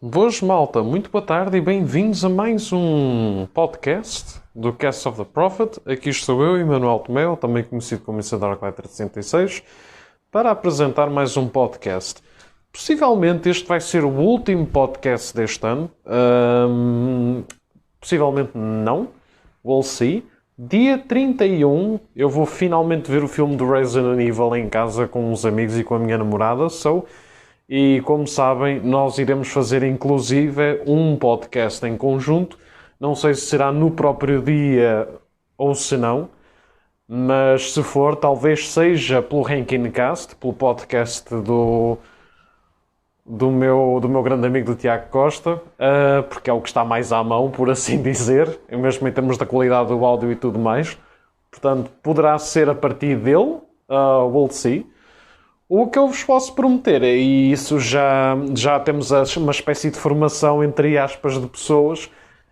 Boas, malta, muito boa tarde e bem-vindos a mais um podcast do Cast of the Prophet. Aqui estou eu, Emanuel Tomeu, também conhecido como Isadora Cletra 66, para apresentar mais um podcast. Possivelmente este vai ser o último podcast deste ano. Possivelmente não. We'll see. Dia 31 eu vou finalmente ver o filme do Resident Evil em casa com uns amigos e com a minha namorada, E como sabem, nós iremos fazer inclusive um podcast em conjunto. Não sei se será no próprio dia ou se não, mas se for, talvez seja pelo Ranking Cast, pelo podcast do meu grande amigo do Tiago Costa, porque é o que está mais à mão, por assim dizer, mesmo em termos da qualidade do áudio e tudo mais. Portanto, poderá ser a partir dele, we'll see. O que eu vos posso prometer, e isso já temos uma espécie de formação, entre aspas, de pessoas,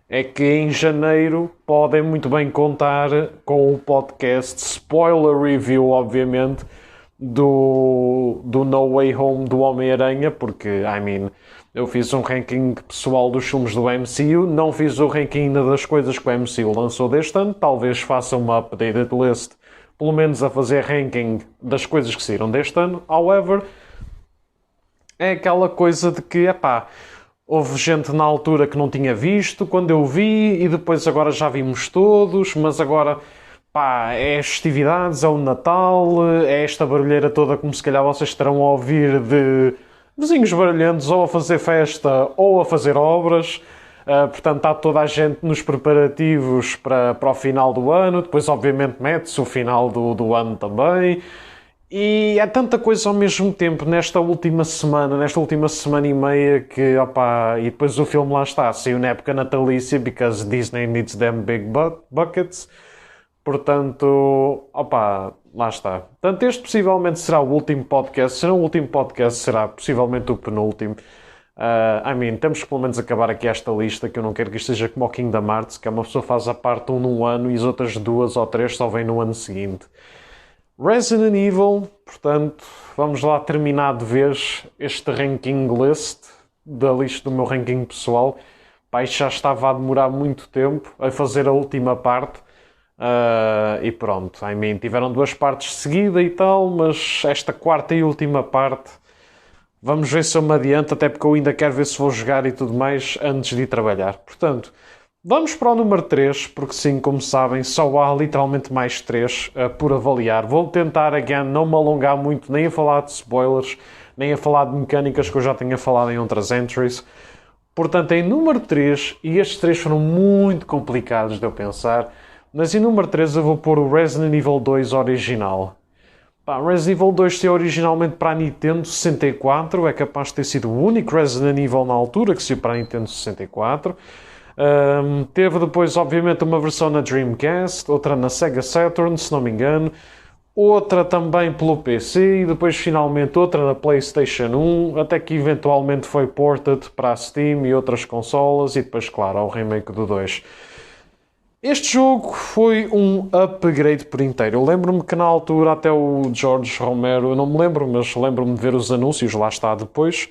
é que em janeiro podem muito bem contar com o podcast spoiler review, obviamente, do No Way Home do Homem-Aranha, porque, eu fiz um ranking pessoal dos filmes do MCU, não fiz o ranking ainda das coisas que o MCU lançou deste ano, talvez faça uma updated list, pelo menos a fazer ranking das coisas que saíram deste ano. However, é aquela coisa de que, houve gente na altura que não tinha visto, quando eu vi, e depois agora já vimos todos, mas agora, é as festividades, é o Natal, é esta barulheira toda, como se calhar vocês estarão a ouvir, de vizinhos barulhentos, ou a fazer festa, ou a fazer obras. Portanto, está toda a gente nos preparativos para o final do ano. Depois, obviamente, mete-se o final do ano também. E é tanta coisa ao mesmo tempo nesta última semana e meia, que, e depois o filme lá está, saiu na época natalícia, because Disney needs them big buckets. Portanto, lá está. Portanto, este possivelmente será o último podcast. Se não o último podcast, será possivelmente o penúltimo. Temos que pelo menos acabar aqui esta lista, que eu não quero que isto seja como o Kingdom Hearts, que é uma pessoa faz a parte um num ano e as outras duas ou três só vêm no ano seguinte. Resident Evil, portanto, vamos lá terminar de vez este ranking list, da lista do meu ranking pessoal. Isto já estava a demorar muito tempo a fazer a última parte. E pronto, tiveram duas partes de seguida e tal, mas esta quarta e última parte, vamos ver se eu me adianto, até porque eu ainda quero ver se vou jogar e tudo mais antes de ir trabalhar. Portanto, vamos para o número 3, porque sim, como sabem, só há literalmente mais 3 por avaliar. Vou tentar, não me alongar muito, nem a falar de spoilers, nem a falar de mecânicas que eu já tinha falado em outras entries. Portanto, em número 3, e estes 3 foram muito complicados de eu pensar, mas em número 3 eu vou pôr o Resident Evil 2 original. Resident Evil 2 saiu originalmente para a Nintendo 64, é capaz de ter sido o único Resident Evil na altura que saiu para a Nintendo 64. Teve depois, obviamente, uma versão na Dreamcast, outra na Sega Saturn, se não me engano, outra também pelo PC e depois, finalmente, outra na PlayStation 1, até que eventualmente foi ported para a Steam e outras consolas, e depois, claro, ao remake do 2. Este jogo foi um upgrade por inteiro. Eu lembro-me que na altura até o George Romero, eu não me lembro, mas lembro-me de ver os anúncios, lá está depois,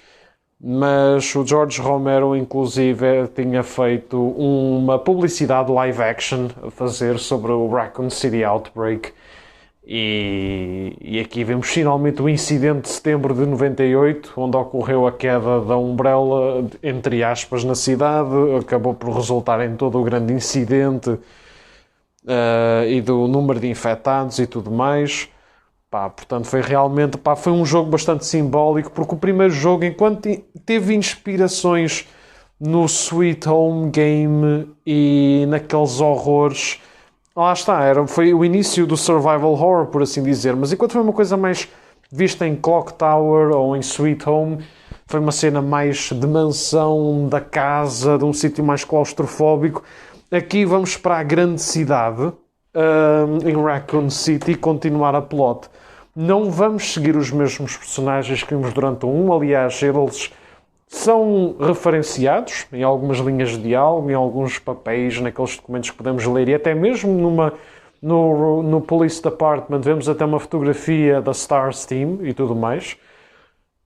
mas o George Romero inclusive tinha feito uma publicidade live action a fazer sobre o Raccoon City Outbreak. E aqui vemos finalmente o incidente de setembro de 98, onde ocorreu a queda da Umbrella, entre aspas, na cidade. Acabou por resultar em todo o grande incidente e do número de infectados e tudo mais. Portanto, foi realmente foi um jogo bastante simbólico, porque o primeiro jogo, enquanto teve inspirações no Sweet Home Game e naqueles horrores, lá está, foi o início do survival horror, por assim dizer, mas enquanto foi uma coisa mais vista em Clock Tower ou em Sweet Home, foi uma cena mais de mansão, da casa, de um sítio mais claustrofóbico. Aqui vamos para a grande cidade, em Raccoon City, e continuar a plot. Não vamos seguir os mesmos personagens que vimos durante o 1, aliás, eles são referenciados em algumas linhas de diálogo, em alguns papéis, naqueles documentos que podemos ler, e até mesmo no Police Department vemos até uma fotografia da Stars Team e tudo mais.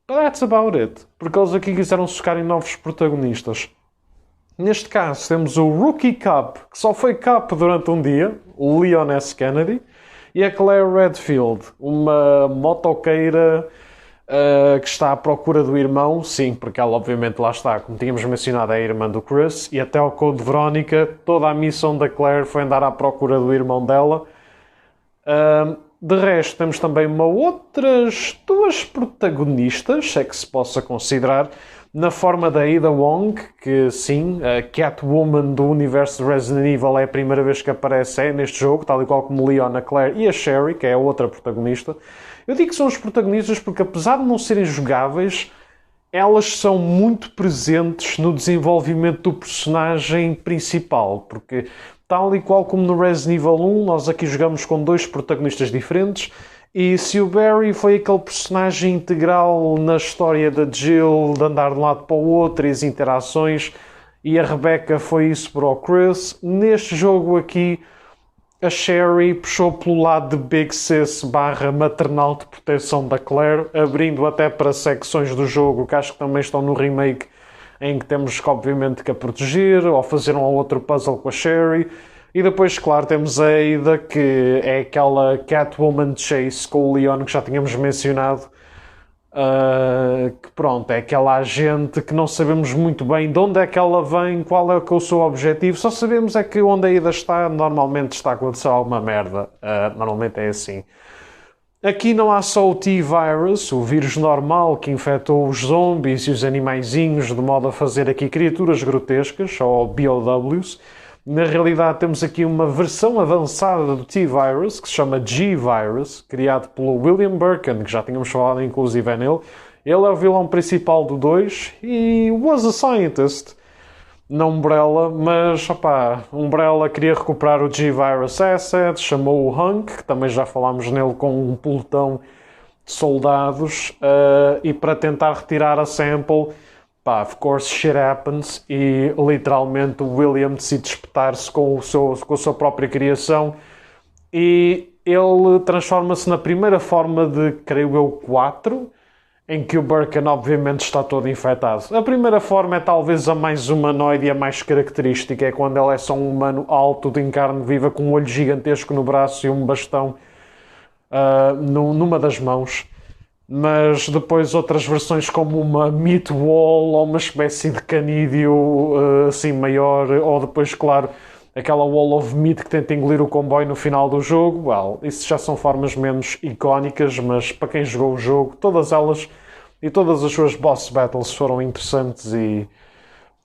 But that's about it. Porque eles aqui quiseram focar em novos protagonistas. Neste caso, temos o Rookie Cup, que só foi Cup durante um dia, o Leon S. Kennedy, e a Claire Redfield, uma motoqueira que está à procura do irmão, sim, porque ela obviamente lá está, como tínhamos mencionado, é a irmã do Chris, e até o Code Verónica, toda a missão da Claire foi andar à procura do irmão dela. De resto, temos também outras duas protagonistas, se é que se possa considerar, na forma da Ada Wong, que sim, a Catwoman do universo de Resident Evil é a primeira vez que aparece neste jogo, tal e qual como Leon, a Claire e a Sherry, que é a outra protagonista. Eu digo que são os protagonistas porque, apesar de não serem jogáveis, elas são muito presentes no desenvolvimento do personagem principal, porque tal e qual como no Resident Evil 1, nós aqui jogamos com dois protagonistas diferentes, e se o Barry foi aquele personagem integral na história da Jill, de andar de um lado para o outro e as interações, e a Rebecca foi isso para o Chris, neste jogo aqui a Sherry puxou pelo lado de Big Sis / maternal de proteção da Claire, abrindo até para secções do jogo que acho que também estão no remake, em que temos que obviamente que a proteger ou fazer um ou outro puzzle com a Sherry. E depois, claro, temos a Ada, que é aquela Catwoman Chase com o Leon que já tínhamos mencionado. Que pronto, é aquela agente que não sabemos muito bem de onde é que ela vem, qual é o seu objetivo. Só sabemos é que onde a Ada está, normalmente está a acontecer alguma merda. Normalmente é assim. Aqui não há só o T-Virus, o vírus normal que infectou os zombies e os animaizinhos, de modo a fazer aqui criaturas grotescas, ou BOWs. Na realidade temos aqui uma versão avançada do T-Virus, que se chama G-Virus, criado pelo William Birkin, que já tínhamos falado inclusive nele. Ele é o vilão principal do 2 e was a scientist na Umbrella, mas Umbrella queria recuperar o G-Virus Asset, chamou o Hunk, que também já falámos nele, com um pelotão de soldados, e para tentar retirar a sample, of course shit happens, e literalmente o William decide espetar-se com a sua própria criação, e ele transforma-se na primeira forma de, creio eu, 4, em que o Birkin obviamente está todo infectado. A primeira forma é talvez a mais humanoide e a mais característica, é quando ele é só um humano alto de carne viva com um olho gigantesco no braço e um bastão numa das mãos. Mas depois outras versões como uma meat wall ou uma espécie de canídeo assim maior, ou depois, claro, aquela wall of meat que tenta engolir o comboio no final do jogo. Isso já são formas menos icónicas, mas para quem jogou o jogo, todas elas e todas as suas boss battles foram interessantes e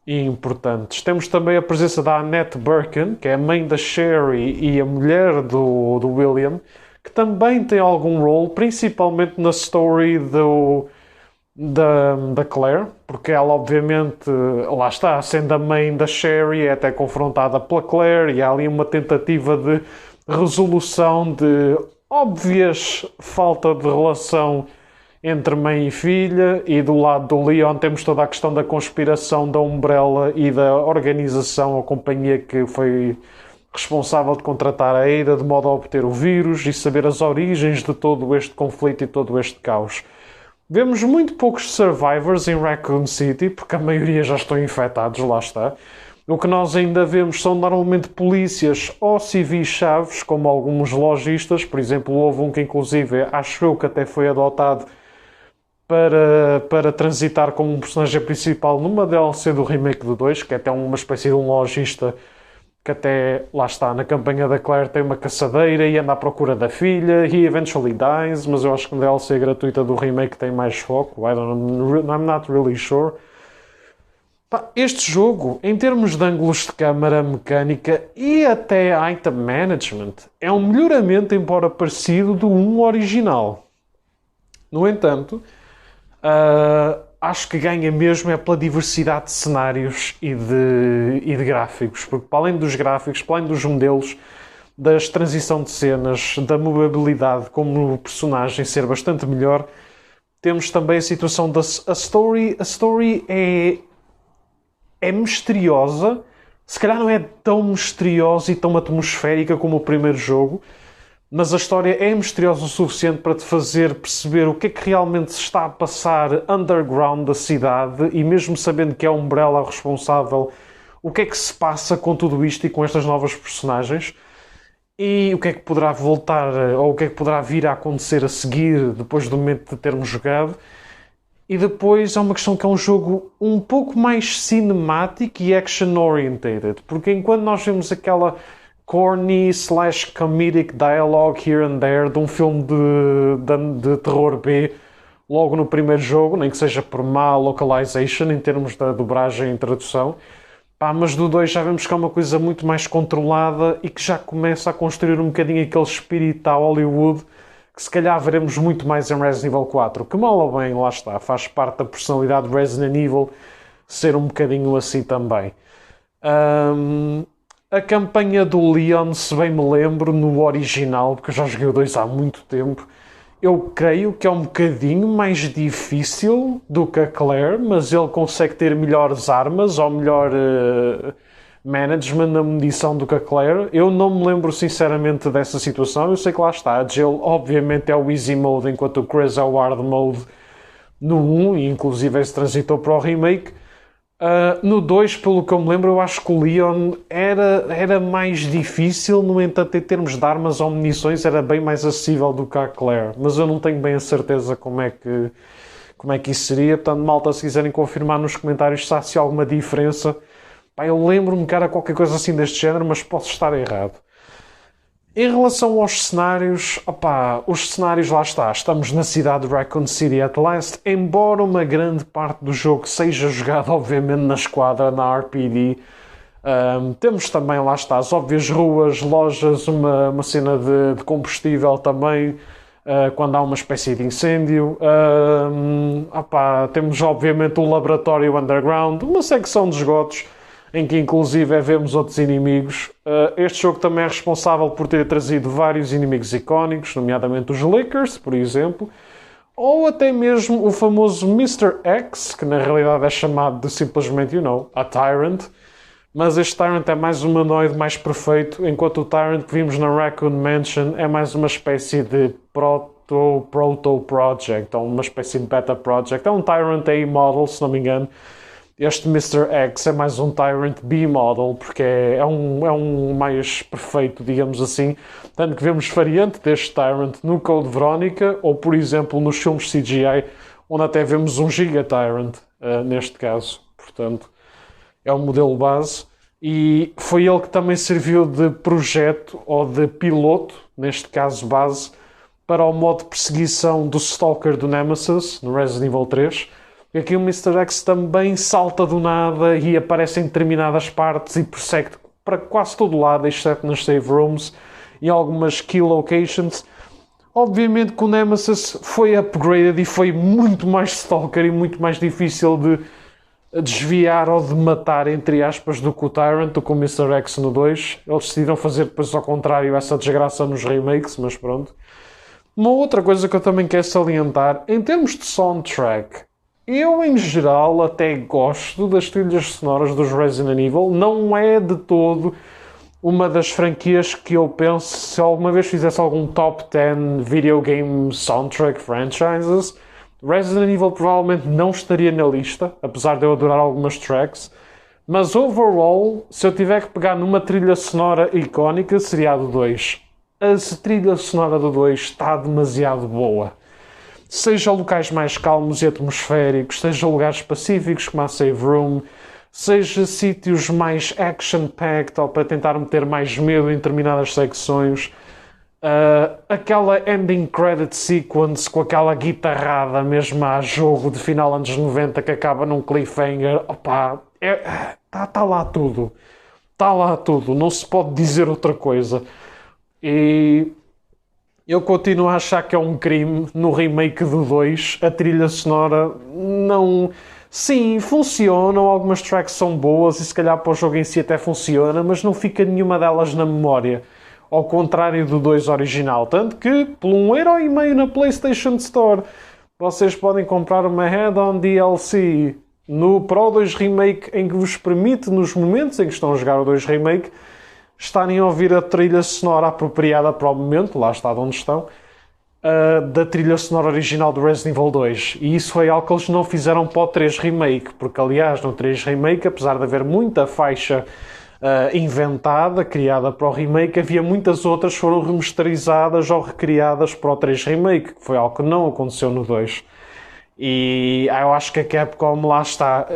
importantes. Temos também a presença da Annette Birkin, que é a mãe da Sherry e a mulher do William, que também tem algum role, principalmente na story da Claire, porque ela obviamente, lá está, sendo a mãe da Sherry, é até confrontada pela Claire, e há ali uma tentativa de resolução de óbvias falta de relação entre mãe e filha, e do lado do Leon temos toda a questão da conspiração da Umbrella e da organização ou companhia que foi responsável de contratar a Ada de modo a obter o vírus e saber as origens de todo este conflito e todo este caos. Vemos muito poucos survivors em Raccoon City, porque a maioria já estão infectados, lá está. O que nós ainda vemos são normalmente polícias ou civis chaves, como alguns lojistas. Por exemplo, houve um que inclusive, acho eu que até foi adotado para transitar como um personagem principal numa DLC do remake do 2, que é até uma espécie de um lojista que até, lá está, na campanha da Claire tem uma caçadeira e anda à procura da filha, he eventually dies, mas eu acho que a DLC gratuita do remake tem mais foco, I'm not really sure. Este jogo, em termos de ângulos de câmara, mecânica e até item management, é um melhoramento, embora parecido, do 1 original. No entanto, acho que ganha mesmo pela diversidade de cenários e de gráficos, porque para além dos gráficos, para além dos modelos, das transição de cenas, da mobilidade como o personagem ser bastante melhor, temos também a situação da story. A story é misteriosa, se calhar não é tão misteriosa e tão atmosférica como o primeiro jogo, mas a história é misteriosa o suficiente para te fazer perceber o que é que realmente se está a passar underground da cidade, e mesmo sabendo que é a Umbrella responsável, o que é que se passa com tudo isto e com estas novas personagens, e o que é que poderá voltar, ou o que é que poderá vir a acontecer a seguir, depois do momento de termos jogado. E depois é uma questão que é um jogo um pouco mais cinemático e action-orientated, porque enquanto nós vemos aquela corny/comedic dialogue here and there de um filme de terror B logo no primeiro jogo, nem que seja por má localization em termos da dobragem e tradução, mas do 2 já vemos que é uma coisa muito mais controlada e que já começa a construir um bocadinho aquele espírito a Hollywood que se calhar veremos muito mais em Resident Evil 4, que mal ou bem, lá está, faz parte da personalidade de Resident Evil ser um bocadinho assim também. A campanha do Leon, se bem me lembro, no original, porque eu já joguei o 2 há muito tempo, eu creio que é um bocadinho mais difícil do que a Claire, mas ele consegue ter melhores armas ou melhor management na munição do que a Claire. Eu não me lembro sinceramente dessa situação. Eu sei que lá está. A Jill obviamente é o Easy Mode, enquanto o Chris é o Hard Mode no 1, e inclusive se transitou para o remake. No 2, pelo que eu me lembro, eu acho que o Leon era mais difícil, no entanto, em termos de armas ou munições, era bem mais acessível do que a Claire. Mas eu não tenho bem a certeza como é que isso seria. Portanto, malta, se quiserem confirmar nos comentários se há assim alguma diferença. Eu lembro-me que era qualquer coisa assim deste género, mas posso estar errado. Em relação aos cenários, os cenários lá está. Estamos na cidade de Raccoon City at last, embora uma grande parte do jogo seja jogada, obviamente, na esquadra, na RPD. Temos também, lá está, as óbvias ruas, lojas, uma cena de combustível também, quando há uma espécie de incêndio. Temos, obviamente, o laboratório underground, uma secção de esgotos, em que inclusive vemos outros inimigos. Este jogo também é responsável por ter trazido vários inimigos icónicos, nomeadamente os Lickers, por exemplo, ou até mesmo o famoso Mr. X, que na realidade é chamado de simplesmente, a Tyrant, mas este Tyrant é mais um humanoide mais perfeito, enquanto o Tyrant que vimos na Raccoon Mansion é mais uma espécie de proto-project, ou uma espécie de beta project. É um Tyrant A model, se não me engano. Este Mr. X é mais um Tyrant B-Model, porque é um mais perfeito, digamos assim. Tanto que vemos variante deste Tyrant no Code Veronica, ou por exemplo nos filmes CGI, onde até vemos um Giga Tyrant, neste caso. Portanto, é o modelo base. E foi ele que também serviu de projeto, ou de piloto, neste caso base, para o modo de perseguição do Stalker do Nemesis, no Resident Evil 3. E aqui o Mr. X também salta do nada e aparece em determinadas partes e persegue para quase todo lado, exceto nas save rooms e algumas key locations. Obviamente que o Nemesis foi upgraded e foi muito mais stalker e muito mais difícil de desviar ou de matar, entre aspas, do que o Tyrant, do que o Mr. X no 2. Eles decidiram fazer depois ao contrário essa desgraça nos remakes, mas pronto. Uma outra coisa que eu também quero salientar, em termos de soundtrack, eu, em geral, até gosto das trilhas sonoras dos Resident Evil. Não é de todo uma das franquias que eu penso, se alguma vez fizesse algum top 10 video game soundtrack franchises, Resident Evil provavelmente não estaria na lista, apesar de eu adorar algumas tracks. Mas, overall, se eu tiver que pegar numa trilha sonora icónica, seria a do 2. A trilha sonora do 2 está demasiado boa. Seja locais mais calmos e atmosféricos, seja lugares pacíficos como a Save Room, seja sítios mais action-packed ou para tentar meter mais medo em determinadas secções. Aquela ending credit sequence com aquela guitarrada mesmo a jogo de final anos 90 que acaba num cliffhanger. Está lá tudo. Está lá tudo. Não se pode dizer outra coisa. E eu continuo a achar que é um crime no remake do 2. A trilha sonora não... Sim, funcionam, algumas tracks são boas e se calhar para o jogo em si até funciona, mas não fica nenhuma delas na memória. Ao contrário do 2 original. Tanto que, por €1,50 na PlayStation Store, vocês podem comprar uma add-on DLC no Pro 2 Remake, em que vos permite, nos momentos em que estão a jogar o 2 Remake, estarem a ouvir a trilha sonora apropriada para o momento, lá está de onde estão, da trilha sonora original do Resident Evil 2. E isso foi algo que eles não fizeram para o 3 Remake, porque aliás no 3 Remake, apesar de haver muita faixa inventada, criada para o remake, havia muitas outras que foram remasterizadas ou recriadas para o 3 Remake, que foi algo que não aconteceu no 2. E eu acho que a Capcom, lá está,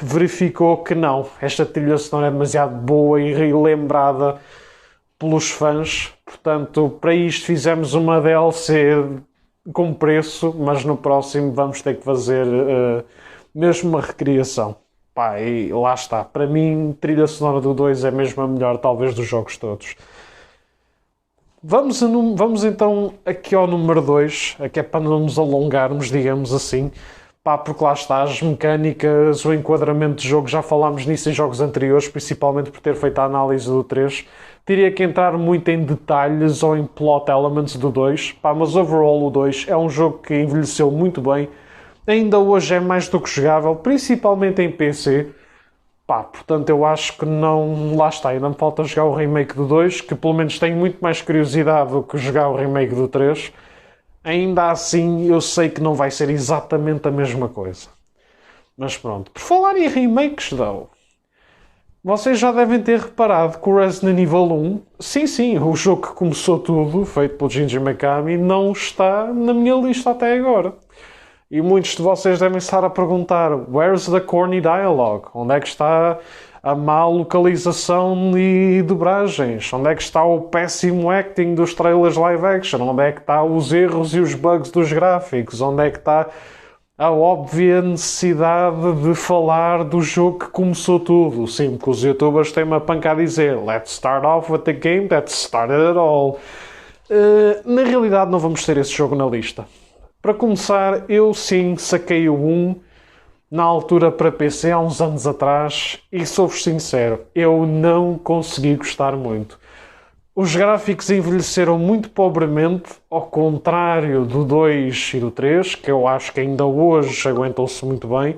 verificou que não, esta trilha sonora é demasiado boa e relembrada pelos fãs, portanto, para isto fizemos uma DLC com preço, mas no próximo vamos ter que fazer mesmo uma recriação. Pá, e lá está. Para mim, a trilha sonora do 2 é mesmo a melhor, talvez, dos jogos todos. Vamos então aqui ao número 2, que é para não nos alongarmos, digamos assim. Pá, porque lá está, as mecânicas, o enquadramento de jogo, já falámos nisso em jogos anteriores, principalmente por ter feito a análise do 3. Teria que entrar muito em detalhes ou em plot elements do 2, pá, mas overall o 2 é um jogo que envelheceu muito bem. Ainda hoje é mais do que jogável, principalmente em PC. Pá, portanto eu acho que não... Lá está, ainda me falta jogar o remake do 2, que pelo menos tenho muito mais curiosidade do que jogar o remake do 3. Ainda assim, eu sei que não vai ser exatamente a mesma coisa. Mas pronto. Por falar em remakes, though, vocês já devem ter reparado que o Resident Evil 1, sim, o jogo que começou tudo, feito pelo Shinji Mikami, não está na minha lista até agora. E muitos de vocês devem estar a perguntar: Where's the corny dialogue? Onde é que está a má localização e dobragens? Onde é que está o péssimo acting dos trailers live action? Onde é que está os erros e os bugs dos gráficos? Onde é que está a óbvia necessidade de falar do jogo que começou tudo? Sim, porque os youtubers têm uma panca a dizer: Let's start off with the game that started it all. Na realidade não vamos ter esse jogo na lista. Para começar, eu sim saquei o 1 na altura para PC há uns anos atrás e sou-vos sincero, eu não consegui gostar muito. Os gráficos envelheceram muito pobremente, ao contrário do 2 e do 3, que eu acho que ainda hoje aguentam-se muito bem.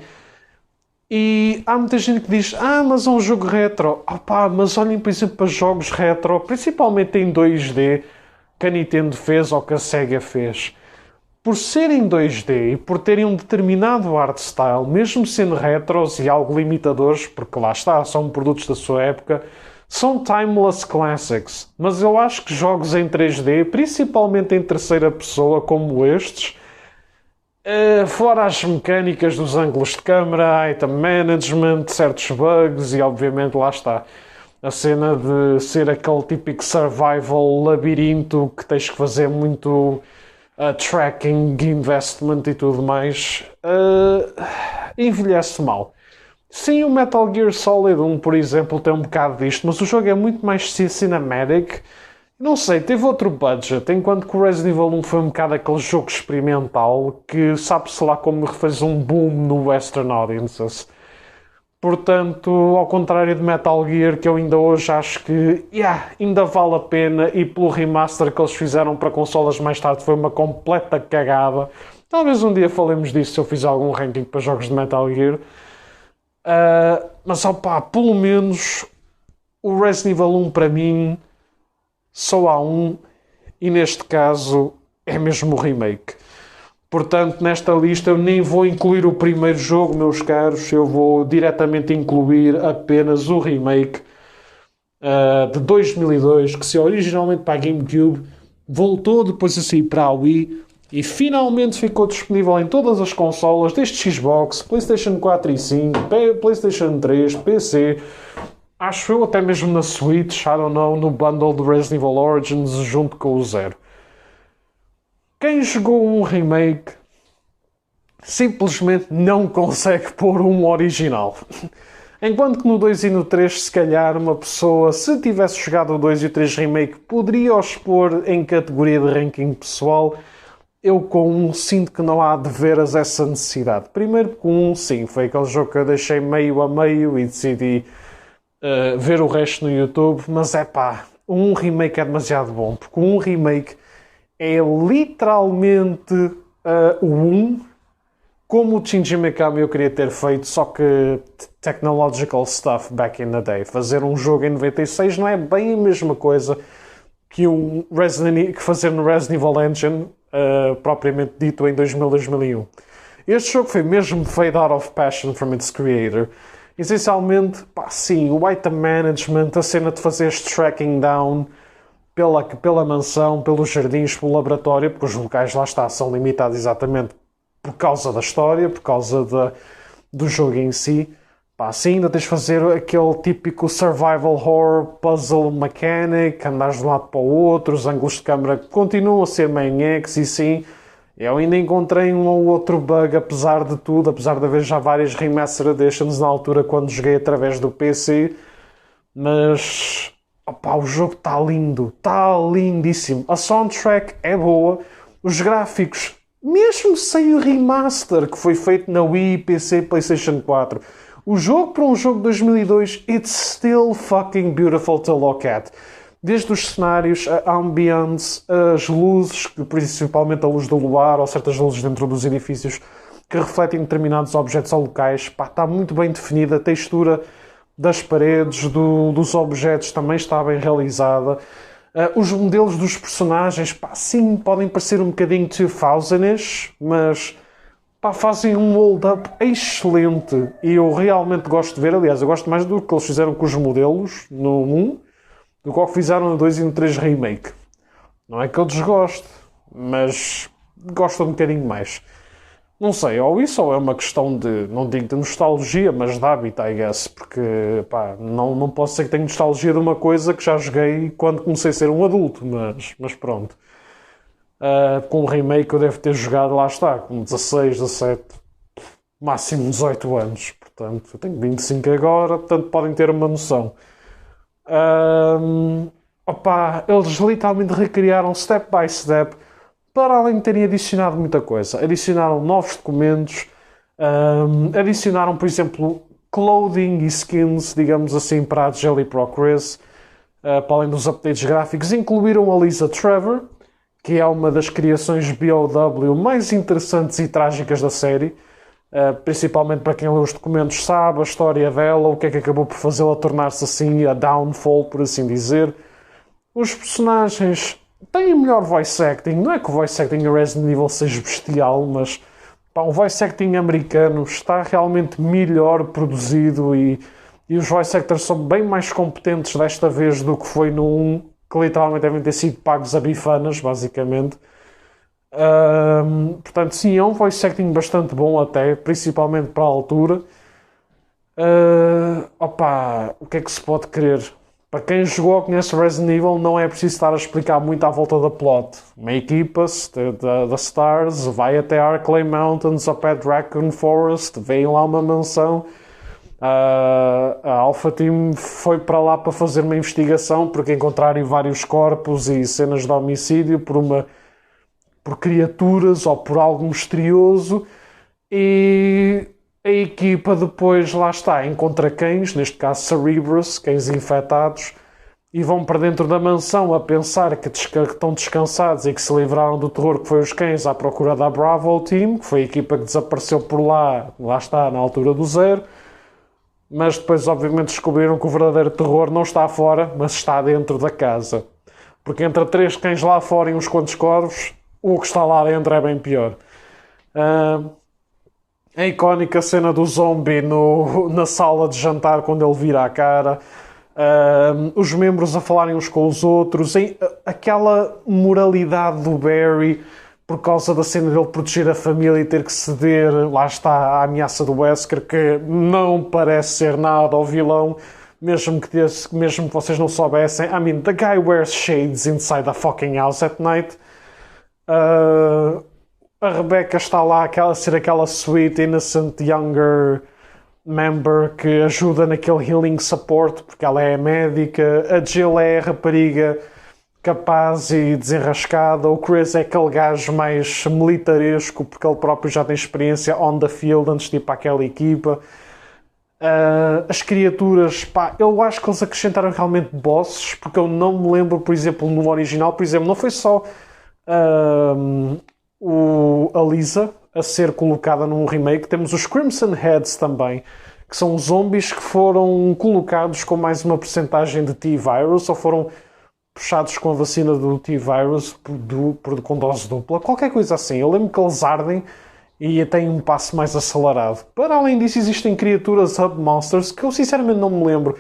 E há muita gente que diz: mas é um jogo retro. Mas olhem, por exemplo, para jogos retro, principalmente em 2D, que a Nintendo fez ou que a Sega fez. Por serem 2D e por terem um determinado art style, mesmo sendo retros e algo limitadores, porque lá está, são produtos da sua época, são timeless classics. Mas eu acho que jogos em 3D, principalmente em terceira pessoa, como estes, fora as mecânicas dos ângulos de câmera, item management, certos bugs e obviamente lá está a cena de ser aquele típico survival labirinto que tens que fazer muito tracking, investment e tudo mais, envelhece mal. Sim, o Metal Gear Solid 1, por exemplo, tem um bocado disto, mas o jogo é muito mais cinematic. Não sei, teve outro budget, enquanto que o Resident Evil 1 foi um bocado aquele jogo experimental que sabe-se lá como fez um boom no Western Audiences. Portanto, ao contrário de Metal Gear, que eu ainda hoje acho que ainda vale a pena, e pelo remaster que eles fizeram para consolas mais tarde foi uma completa cagada. Talvez um dia falemos disso se eu fizer algum ranking para jogos de Metal Gear. Mas pelo menos o Resident Evil 1 para mim só há um, e neste caso é mesmo o remake. Portanto, nesta lista eu nem vou incluir o primeiro jogo, meus caros, eu vou diretamente incluir apenas o remake de 2002, que saiu originalmente para a GameCube, voltou depois a sair para a Wii e finalmente ficou disponível em todas as consolas, desde Xbox, PlayStation 4 e 5, PlayStation 3, PC, acho eu até mesmo na Switch, I don't know, no bundle do Resident Evil Origins junto com o Zero. Quem jogou um remake simplesmente não consegue pôr um original. Enquanto que no 2 e no 3, se calhar, uma pessoa, se tivesse jogado o 2 e o 3 remake, poderia os pôr em categoria de ranking pessoal. Eu com um sinto que não há de veras essa necessidade. Primeiro porque sim, foi aquele jogo que eu deixei meio a meio e decidi ver o resto no YouTube, mas um remake é demasiado bom, porque um remake é literalmente o 1 como o Shinji Mikami eu queria ter feito, só que technological stuff back in the day. Fazer um jogo em 96 não é bem a mesma coisa que que fazer no Resident Evil Engine, propriamente dito, em 2000, 2001. Este jogo foi mesmo feito out of passion from its creator. Essencialmente, sim, o item management, a cena de fazer este tracking down pela mansão, pelos jardins, pelo laboratório, porque os locais lá está, são limitados exatamente por causa da história, por causa do jogo em si. Sim, ainda tens de fazer aquele típico survival horror puzzle mechanic, andares de um lado para o outro, os ângulos de câmera continuam a ser maniacs e sim, eu ainda encontrei um ou outro bug apesar de tudo, apesar de haver já várias remaster editions na altura quando joguei através do PC, mas o jogo está lindo, está lindíssimo, a soundtrack é boa, os gráficos, mesmo sem o remaster que foi feito na Wii, PC, PlayStation 4, o jogo para um jogo de 2002, it's still fucking beautiful to look at. Desde os cenários, a ambiance, as luzes, principalmente a luz do luar ou certas luzes dentro dos edifícios que refletem determinados objetos ou locais, está muito bem definida. A textura das paredes, dos objetos também está bem realizada. Os modelos dos personagens, sim, podem parecer um bocadinho 2000-ish, mas fazem um hold-up excelente e eu realmente gosto de ver. Aliás, eu gosto mais do que eles fizeram com os modelos no 1 do que o que fizeram no 2 e no 3 Remake. Não é que eu desgosto, mas gosto um bocadinho mais. Não sei, ou isso ou é uma questão de, não digo de nostalgia, mas de hábito, I guess, porque não posso dizer que tenho nostalgia de uma coisa que já joguei quando comecei a ser um adulto, mas pronto. Com o remake eu devo ter jogado, lá está, com 16, 17, máximo 18 anos. Portanto, eu tenho 25 agora, portanto podem ter uma noção. Eles literalmente recriaram step by step, para além de terem adicionado muita coisa. Adicionaram novos documentos, adicionaram, por exemplo, clothing e skins, digamos assim, para a Jill e para o Chris, para além dos updates gráficos. Incluíram a Lisa Trevor, que é uma das criações BOW mais interessantes e trágicas da série, principalmente para quem lê os documentos sabe a história dela, o que é que acabou por fazê-la tornar-se assim, a downfall, por assim dizer. Os personagens têm melhor voice acting, não é que o voice acting em Resident Evil seja bestial, mas o voice acting americano está realmente melhor produzido e os voice actors são bem mais competentes desta vez do que foi no 1, que literalmente devem ter sido pagos a bifanas, basicamente. Portanto, sim, é um voice acting bastante bom até, principalmente para a altura. O que é que se pode querer? Para quem jogou, conhece Resident Evil, não é preciso estar a explicar muito à volta da plot. Uma equipa da Stars vai até Arklay Mountains, ao pé de Raccoon Forest, vem lá uma mansão. A Alpha Team foi para lá para fazer uma investigação porque encontrarem vários corpos e cenas de homicídio por criaturas ou por algo misterioso, e a equipa depois, lá está, encontra cães, neste caso Cerebrus, cães infectados, e vão para dentro da mansão a pensar que estão descansados e que se livraram do terror que foi os cães à procura da Bravo Team, que foi a equipa que desapareceu por lá está, na altura do 0. Mas depois, obviamente, descobriram que o verdadeiro terror não está fora, mas está dentro da casa. Porque entre 3 cães lá fora e uns quantos corvos, o que está lá dentro é bem pior. A icónica cena do zombie na sala de jantar, quando ele vira a cara. Os membros a falarem uns com os outros. Aquela moralidade do Barry, por causa da cena dele proteger a família e ter que ceder, lá está, a ameaça do Wesker, que não parece ser nada ao vilão, mesmo que vocês não soubessem. I mean, the guy wears shades inside the fucking house at night. A Rebecca está lá a ser aquela sweet, innocent, younger member que ajuda naquele healing support, porque ela é médica. A Jill é a rapariga capaz e desenrascada. O Chris é aquele gajo mais militaresco, porque ele próprio já tem experiência on the field antes de ir para aquela equipa. As criaturas, eu acho que eles acrescentaram realmente bosses, porque eu não me lembro, por exemplo, no original, por exemplo, não foi só a Lisa, a ser colocada num remake. Temos os Crimson Heads também, que são zombies que foram colocados com mais uma percentagem de T-Virus, ou foram puxados com a vacina do T-Virus com dose dupla, qualquer coisa assim. Eu lembro que eles ardem e têm um passo mais acelerado. Para além disso, existem criaturas Hub Monsters que eu sinceramente não me lembro.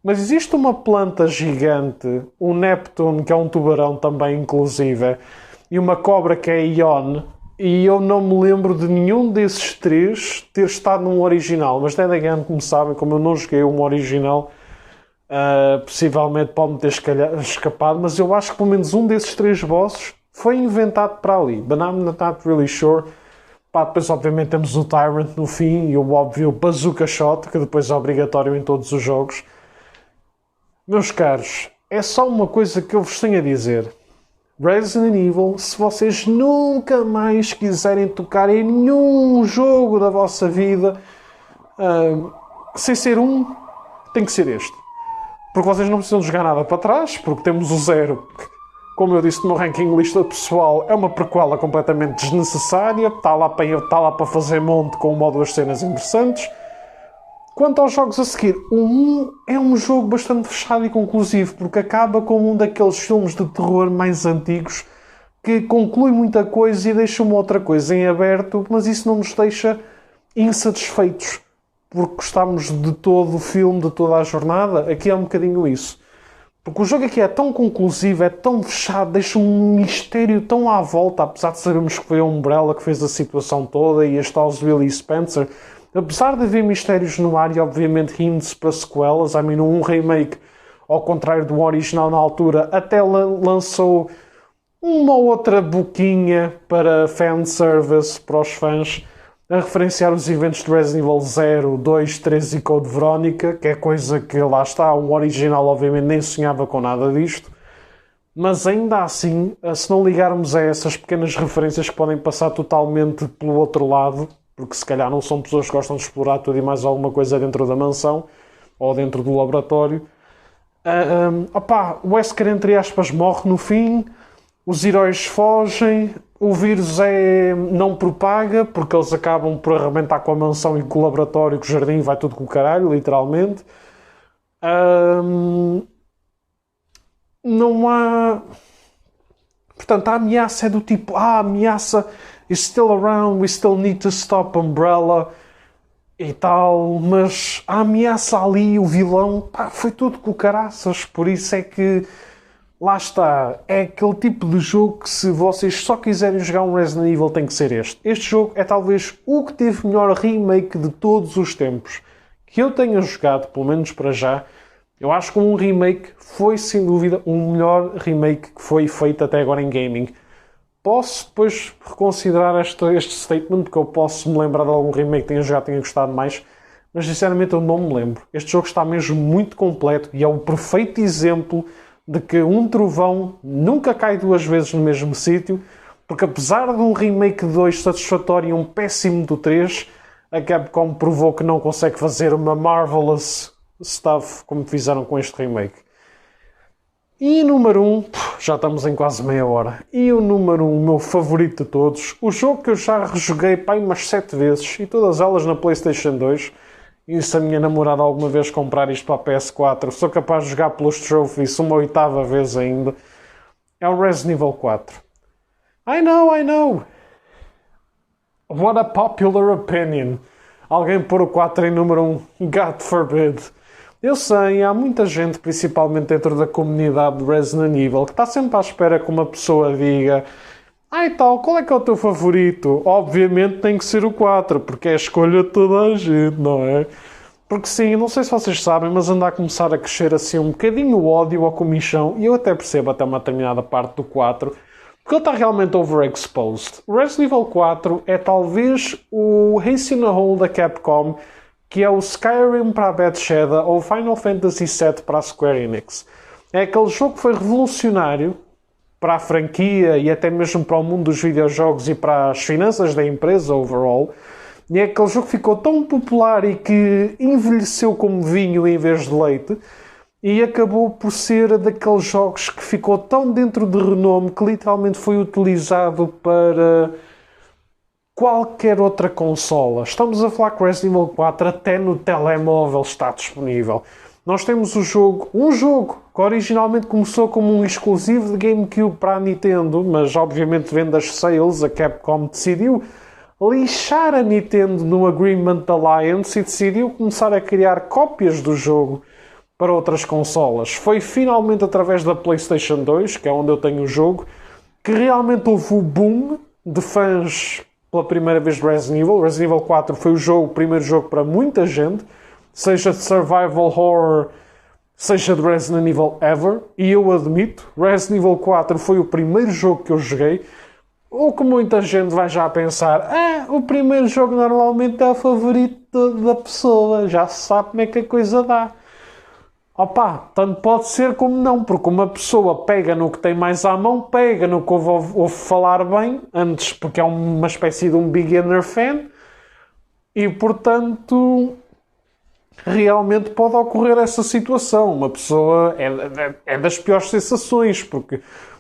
Mas existe uma planta gigante, um Neptune, que é um tubarão também, inclusive, e uma cobra que é a Ion, e eu não me lembro de nenhum desses três ter estado num original. Mas then again, como sabem, como eu não joguei um original, possivelmente pode-me ter escapado, mas eu acho que pelo menos um desses três bosses foi inventado para ali. But I'm not really sure. Pá, depois obviamente temos o Tyrant no fim e o óbvio Bazooka Shot, que depois é obrigatório em todos os jogos. Meus caros, é só uma coisa que eu vos tenho a dizer. Resident Evil, se vocês nunca mais quiserem tocar em nenhum jogo da vossa vida, sem ser tem que ser este. Porque vocês não precisam jogar nada para trás, porque temos o 0, que, como eu disse no meu ranking lista pessoal, é uma prequela completamente desnecessária, está lá para fazer monte com uma ou duas cenas interessantes. Quanto aos jogos a seguir, o 1 é um jogo bastante fechado e conclusivo, porque acaba com um daqueles filmes de terror mais antigos que conclui muita coisa e deixa uma outra coisa em aberto, mas isso não nos deixa insatisfeitos, porque gostamos de todo o filme, de toda a jornada. Aqui é um bocadinho isso. Porque o jogo aqui é tão conclusivo, é tão fechado, deixa um mistério tão à volta, apesar de sabermos que foi a Umbrella que fez a situação toda e este Oswald e Spencer. Apesar de haver mistérios no ar e obviamente hints para sequelas, um remake, ao contrário do original na altura, até lançou uma outra boquinha para fanservice, para os fãs, a referenciar os eventos de Resident Evil 0, 2, 3 e Code Veronica, que é coisa que lá está, o original obviamente nem sonhava com nada disto, mas ainda assim, se não ligarmos a essas pequenas referências que podem passar totalmente pelo outro lado, porque se calhar não são pessoas que gostam de explorar tudo e mais alguma coisa dentro da mansão ou dentro do laboratório. O Wesker, entre aspas, morre no fim, os heróis fogem, o vírus não propaga porque eles acabam por arrebentar com a mansão e com o laboratório, com o jardim, vai tudo com o caralho, literalmente. Não há... Portanto, a ameaça é do tipo, a ameaça is still around, we still need to stop Umbrella e tal, mas a ameaça ali, o vilão, foi tudo com caraças, por isso é que lá está, é aquele tipo de jogo que se vocês só quiserem jogar um Resident Evil tem que ser este. Este jogo é talvez o que teve melhor remake de todos os tempos que eu tenha jogado, pelo menos para já. Eu acho que um remake foi sem dúvida o melhor remake que foi feito até agora em gaming. Posso depois reconsiderar este statement, porque eu posso me lembrar de algum remake que tenha jogado, tenha gostado mais, mas sinceramente eu não me lembro. Este jogo está mesmo muito completo e é o perfeito exemplo de que um trovão nunca cai duas vezes no mesmo sítio, porque apesar de um remake 2 satisfatório e um péssimo do 3, a Capcom provou que não consegue fazer uma marvelous stuff como fizeram com este remake. E número 1, já estamos em quase meia hora. E o número 1, o meu favorito de todos, o jogo que eu já rejoguei umas 7 vezes, e todas elas na PlayStation 2. E se a minha namorada alguma vez comprar isto para a PS4, sou capaz de jogar pelos trophies uma 8ª vez ainda. É o Resident Evil 4. I know. What a popular opinion. Alguém pôr o 4 em número 1. God forbid. Eu sei, há muita gente, principalmente dentro da comunidade de Resident Evil, que está sempre à espera que uma pessoa diga tal, qual é que é o teu favorito? Obviamente tem que ser o 4, porque é a escolha de toda a gente, não é? Porque sim, não sei se vocês sabem, mas anda a começar a crescer assim um bocadinho o ódio ao comichão, e eu até percebo até uma determinada parte do 4, porque ele está realmente overexposed. O Resident Evil 4 é talvez o Ace in a Hole da Capcom, que é o Skyrim para a Bethesda ou o Final Fantasy VII para a Square Enix. É aquele jogo que foi revolucionário para a franquia e até mesmo para o mundo dos videojogos e para as finanças da empresa overall. E é aquele jogo que ficou tão popular e que envelheceu como vinho em vez de leite e acabou por ser daqueles jogos que ficou tão dentro de renome que literalmente foi utilizado para qualquer outra consola. Estamos a falar que Resident Evil 4 até no telemóvel está disponível. Nós temos um jogo que originalmente começou como um exclusivo de GameCube para a Nintendo, mas obviamente vendo as sales, a Capcom decidiu lixar a Nintendo no Agreement Alliance e decidiu começar a criar cópias do jogo para outras consolas. Foi finalmente através da PlayStation 2, que é onde eu tenho o jogo, que realmente houve o boom de fãs pela primeira vez de Resident Evil. Resident Evil 4 foi o primeiro jogo para muita gente, seja de survival horror, seja de Resident Evil ever, e eu admito, Resident Evil 4 foi o primeiro jogo que eu joguei. O que muita gente vai já pensar, o primeiro jogo normalmente é o favorito da pessoa, já se sabe como é que a coisa dá. Opa, tanto pode ser como não, porque uma pessoa pega no que tem mais à mão, pega no que ouve falar bem, antes porque é uma espécie de um beginner fan, e portanto realmente pode ocorrer essa situação. Uma pessoa é das piores sensações, porque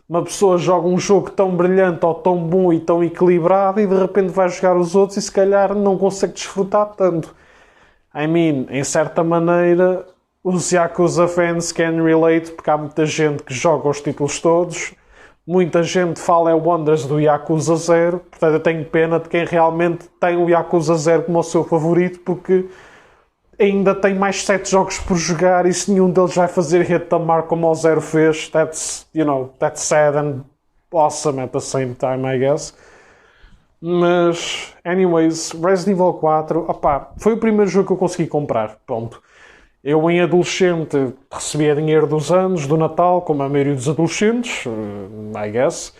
uma pessoa joga um jogo tão brilhante ou tão bom e tão equilibrado e de repente vai jogar os outros e se calhar não consegue desfrutar tanto. Em certa maneira, os Yakuza fans can relate, porque há muita gente que joga os títulos todos, muita gente fala wonders do Yakuza 0, portanto eu tenho pena de quem realmente tem o Yakuza 0 como o seu favorito, porque ainda tem mais 7 jogos por jogar e se nenhum deles vai fazer hit the mark como o 0 fez, that's sad and awesome at the same time, I guess. Mas, anyways, Resident Evil 4, foi o primeiro jogo que eu consegui comprar, ponto. Eu, em adolescente, recebia dinheiro dos anos, do Natal, como a maioria dos adolescentes, I guess.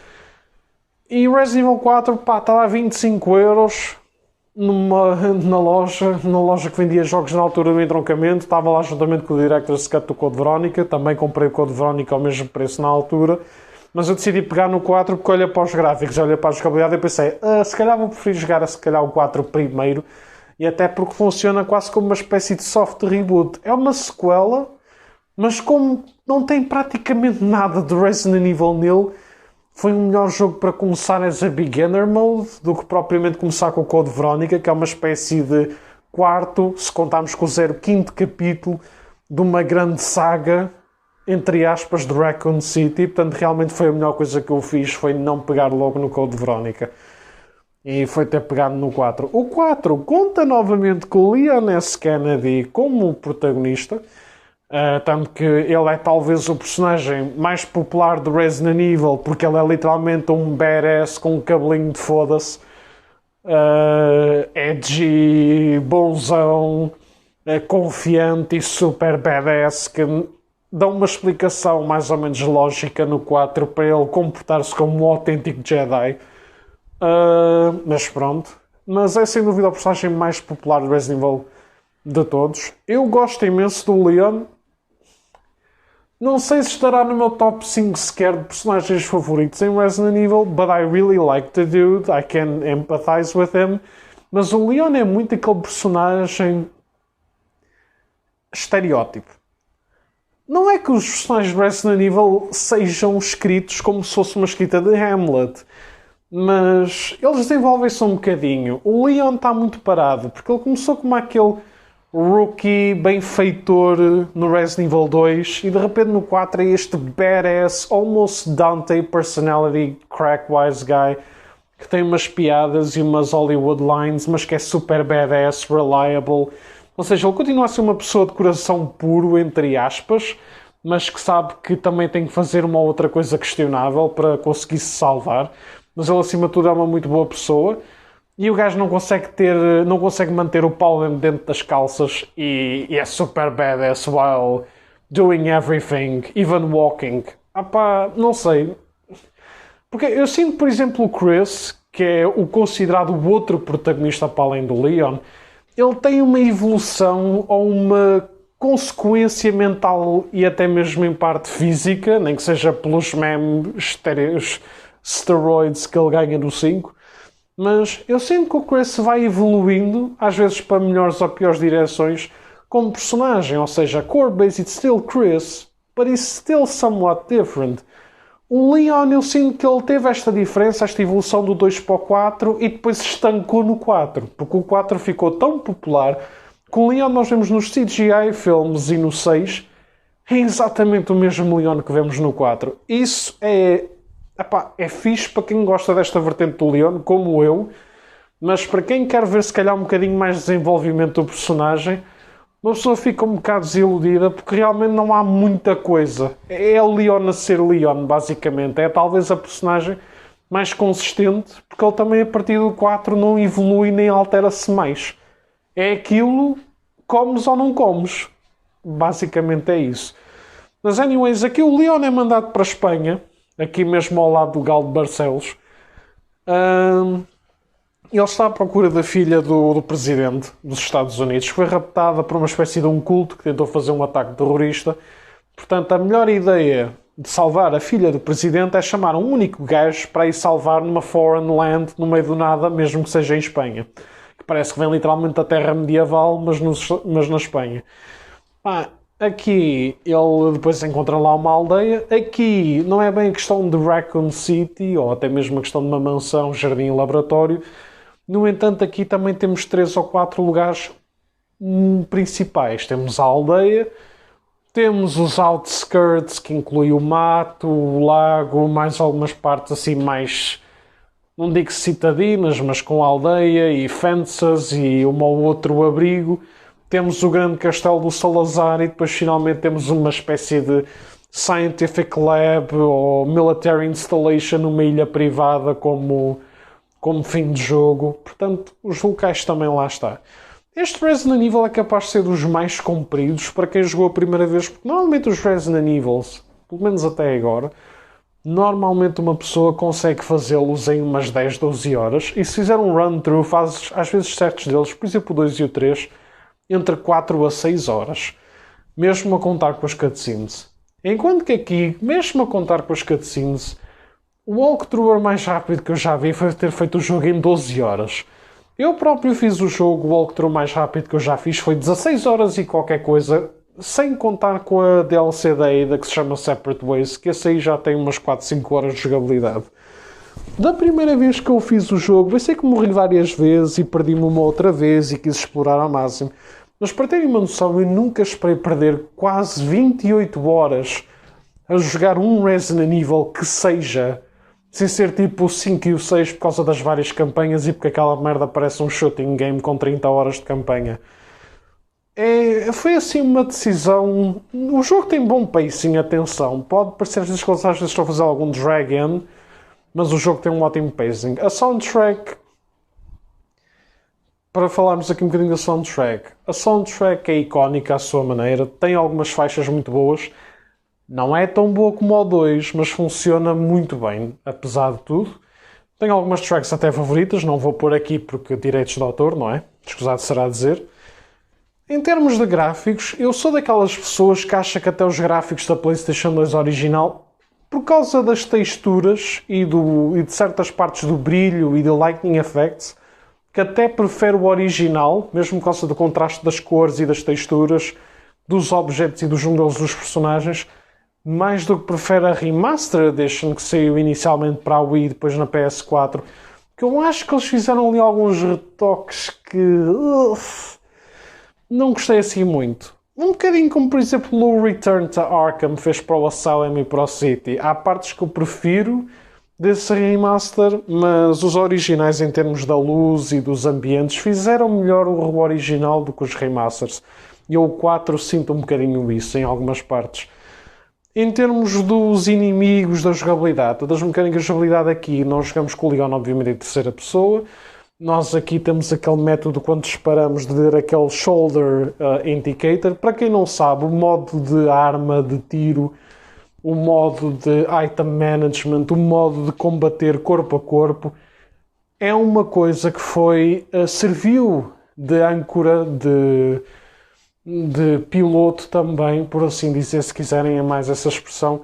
E Resident Evil 4, estava a 25€ na loja que vendia jogos na altura do entroncamento. Estava lá juntamente com o Director's Cut do Code Verónica. Também comprei o Code Verónica ao mesmo preço na altura. Mas eu decidi pegar no 4 porque olha para os gráficos, olha para a jogabilidade e pensei, se calhar vou preferir jogar o 4 primeiro. E até porque funciona quase como uma espécie de soft reboot. É uma sequela, mas como não tem praticamente nada de Resident Evil nele, foi um melhor jogo para começar as a beginner mode do que propriamente começar com o Code Verónica, que é uma espécie de quarto, se contarmos com o 5º capítulo, de uma grande saga, entre aspas, de Raccoon City. Portanto, realmente foi a melhor coisa que eu fiz, foi não pegar logo no Code Verónica. E foi ter pegado no 4. O 4 conta novamente com o Leon S. Kennedy como protagonista. Tanto que ele é talvez o personagem mais popular do Resident Evil, porque ele é literalmente um badass com um cabelinho de foda-se. Edgy, bonzão, confiante e super badass, que dá uma explicação mais ou menos lógica no 4 para ele comportar-se como um autêntico Jedi. Mas pronto. Mas é sem dúvida o personagem mais popular do Resident Evil de todos. Eu gosto imenso do Leon. Não sei se estará no meu top 5 sequer de personagens favoritos em Resident Evil, but I really like the dude. I can empathize with him. Mas o Leon é muito aquele personagem estereótipo. Não é que os personagens de Resident Evil sejam escritos como se fosse uma escrita de Hamlet, mas eles desenvolvem-se um bocadinho. O Leon está muito parado, porque ele começou como aquele rookie benfeitor no Resident Evil 2 e de repente no 4 é este badass, almost Dante personality crack-wise guy que tem umas piadas e umas Hollywood lines, mas que é super badass, reliable. Ou seja, ele continua a ser uma pessoa de coração puro, entre aspas, mas que sabe que também tem que fazer uma outra coisa questionável para conseguir se salvar. Mas ele, acima de tudo, é uma muito boa pessoa. E o gajo não consegue manter o pau dentro das calças e é super badass while doing everything, even walking. Não sei. Porque eu sinto, por exemplo, o Chris, que é o considerado o outro protagonista para além do Leon, ele tem uma evolução ou uma consequência mental e até mesmo em parte física, nem que seja pelos memes steroids que ele ganha no 5. Mas eu sinto que o Chris vai evoluindo, às vezes para melhores ou piores direções, como personagem. Ou seja, core base it's still Chris, but it's still somewhat different. O Leon, eu sinto que ele teve esta diferença, esta evolução do 2 para o 4 e depois estancou no 4, porque o 4 ficou tão popular que o Leon nós vemos nos CGI filmes e no 6 é exatamente o mesmo Leon que vemos no 4. Isso é fixe para quem gosta desta vertente do Leon, como eu, mas para quem quer ver se calhar um bocadinho mais de desenvolvimento do personagem, uma pessoa fica um bocado desiludida porque realmente não há muita coisa. É o Leon a ser Leon, basicamente. É talvez a personagem mais consistente, porque ele também a partir do 4 não evolui nem altera-se mais. É aquilo, comes ou não comes. Basicamente é isso. Mas anyways, aqui o Leon é mandado para a Espanha, aqui mesmo ao lado do Galo de Barcelos. Ele está à procura da filha do presidente dos Estados Unidos, que foi raptada por uma espécie de um culto que tentou fazer um ataque terrorista. Portanto, a melhor ideia de salvar a filha do presidente é chamar um único gajo para ir salvar numa foreign land, no meio do nada, mesmo que seja em Espanha. Que parece que vem literalmente da terra medieval, mas na Espanha. Aqui ele depois encontra lá uma aldeia. Aqui não é bem a questão de Raccoon City, ou até mesmo a questão de uma mansão, jardim e laboratório. No entanto, aqui também temos 3 ou 4 lugares principais. Temos a aldeia, temos os outskirts, que inclui o mato, o lago, mais algumas partes assim mais, não digo citadinas, mas com aldeia e fences e um ou outro abrigo. Temos o grande castelo do Salazar e depois finalmente temos uma espécie de scientific lab ou military installation numa ilha privada como fim de jogo. Portanto, os locais também lá está. Este Resident Evil é capaz de ser dos mais compridos para quem jogou a primeira vez, porque normalmente os Resident Evils, pelo menos até agora, normalmente uma pessoa consegue fazê-los em umas 10, 12 horas, e se fizer um run-through, fazes às vezes certos deles, por exemplo o 2 e o 3, entre 4 a 6 horas, mesmo a contar com as cutscenes. Enquanto que aqui, mesmo a contar com as cutscenes, o walkthrough mais rápido que eu já vi foi ter feito o jogo em 12 horas. Eu próprio fiz o jogo, o walkthrough mais rápido que eu já fiz foi 16 horas e qualquer coisa, sem contar com a DLC da Ada que se chama Separate Ways, que esse aí já tem umas 4, 5 horas de jogabilidade. Da primeira vez que eu fiz o jogo, eu sei que morri várias vezes e perdi-me uma outra vez e quis explorar ao máximo. Mas para terem uma noção, eu nunca esperei perder quase 28 horas a jogar um Resident Evil que seja, sem ser tipo o 5 e o 6 por causa das várias campanhas e porque aquela merda parece um shooting game com 30 horas de campanha. Foi assim uma decisão. O jogo tem bom pacing, atenção. Pode parecer às vezes que eles às vezes estão a fazer algum drag-in, mas o jogo tem um ótimo pacing. A soundtrack, para falarmos aqui um bocadinho da soundtrack, a soundtrack é icónica à sua maneira, tem algumas faixas muito boas, não é tão boa como o 2, mas funciona muito bem, apesar de tudo. Tem algumas tracks até favoritas, não vou pôr aqui porque direitos de autor, não é? Escusado será dizer. Em termos de gráficos, eu sou daquelas pessoas que acham que até os gráficos da PlayStation 2 original, por causa das texturas e de certas partes do brilho e de lightning effects, que até prefere o original, mesmo por causa do contraste das cores e das texturas, dos objetos e dos modelos dos personagens, mais do que prefere a Remastered Edition que saiu inicialmente para a Wii e depois na PS4, que eu acho que eles fizeram ali alguns retoques que não gostei assim muito. Um bocadinho como, por exemplo, o Return to Arkham fez para o Asylum e para o City. Há partes que eu prefiro desse remaster, mas os originais em termos da luz e dos ambientes fizeram melhor o original do que os remasters. E eu o 4 sinto um bocadinho isso em algumas partes. Em termos dos inimigos, da jogabilidade, das mecânicas de jogabilidade aqui, nós jogamos com o Leon obviamente em terceira pessoa. Nós aqui temos aquele método quando disparamos de ver aquele shoulder indicator. Para quem não sabe, o modo de arma, de tiro, o modo de item management, o modo de combater corpo a corpo, é uma coisa que serviu de âncora, de piloto também, por assim dizer, se quiserem é mais essa expressão,